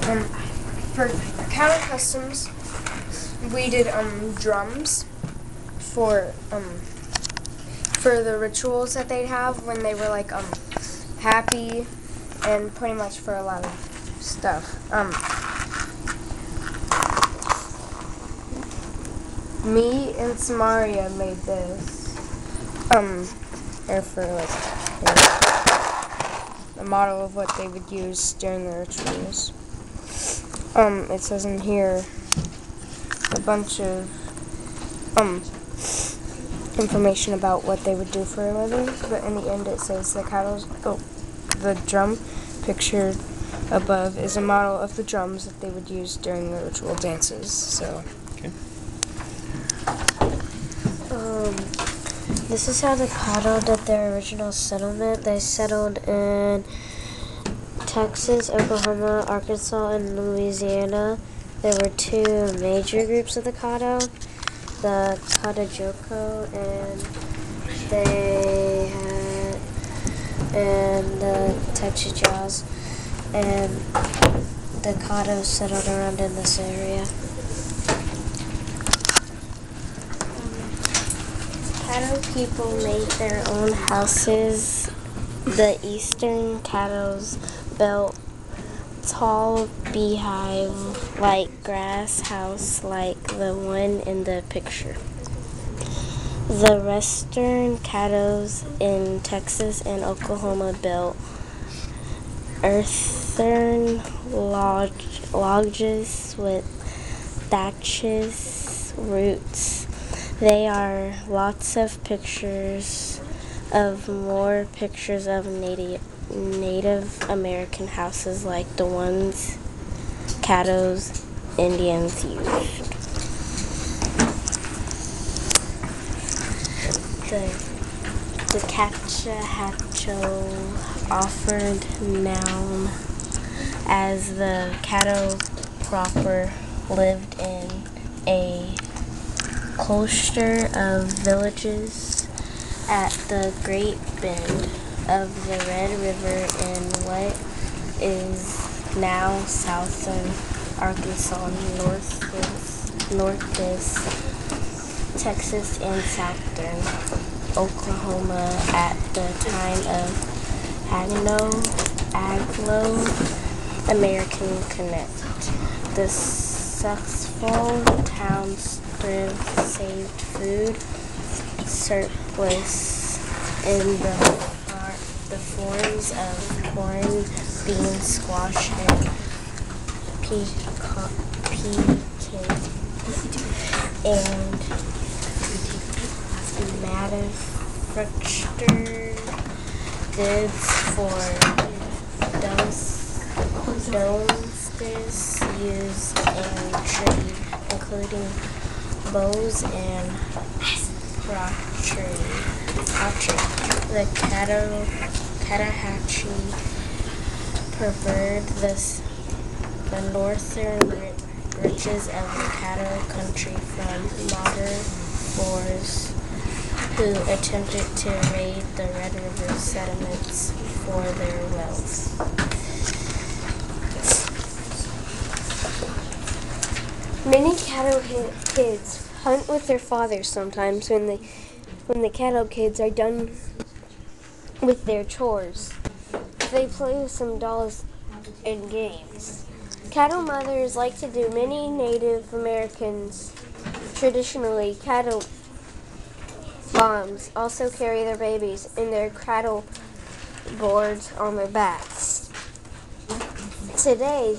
For cattle customs, we did drums for the rituals that they'd have when they were like happy, and pretty much for a lot of stuff. Me and Samaria made this for like a model of what they would use during the rituals. It says in here a bunch of information about what they would do for a living, but in the end it says the drum pictured above is a model of the drums that they would use during the ritual dances. So okay. This is how the Caddo did their original settlement. They settled in Texas, Oklahoma, Arkansas, and Louisiana. There were two major groups of the Caddo, the Caddo and the Texas, and the Caddo settled around in this area. Caddo people made their own houses. The eastern Caddos built tall beehive-like grass house like the one in the picture. The western Caddos in Texas and Oklahoma built earthen lodges with thatches, roofs. There are lots of pictures of Native American houses like the ones Caddo's Indians used. The Cachahacho offered noun as the Caddo proper lived in a cluster of villages at the Great Bend of the Red River in what is now southern Arkansas, northeast Texas, and southern Oklahoma at the time of Anglo-American Connect. The successful towns saved food surplus in the forms of corn, beans, squash, and pecan, and manufactured goods for domestics used in trade, including bows and pottery. The Caddo preferred the northern reaches of the Caddo country from modern Boers who attempted to raid the Red River settlements for their wealth. Many Caddo kids hunt with their fathers sometimes when the Caddo kids are done with their chores. They play with some dolls and games. Caddo mothers like to do. Many Native Americans, traditionally Caddo moms, also carry their babies in their cradle boards on their backs. Today,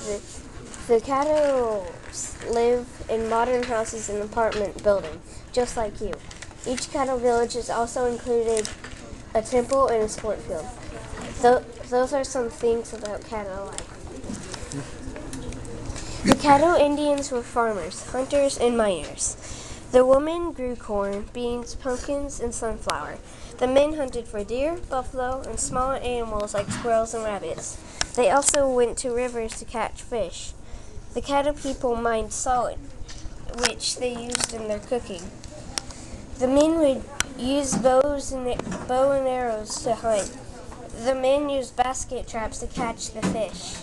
the Caddos live in modern houses and apartment buildings, just like you. Each Caddo village is also included a temple and a sport field. Those are some things about Caddo life. The Caddo Indians were farmers, hunters, and miners. The women grew corn, beans, pumpkins, and sunflower. The men hunted for deer, buffalo, and smaller animals like squirrels and rabbits. They also went to rivers to catch fish. The Caddo people mined salt, which they used in their cooking. The men would use bow and arrows to hunt. The men used basket traps to catch the fish.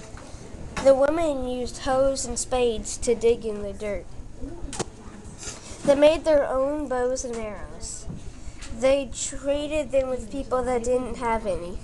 The women used hoes and spades to dig in the dirt. They made their own bows and arrows. They traded them with people that didn't have any.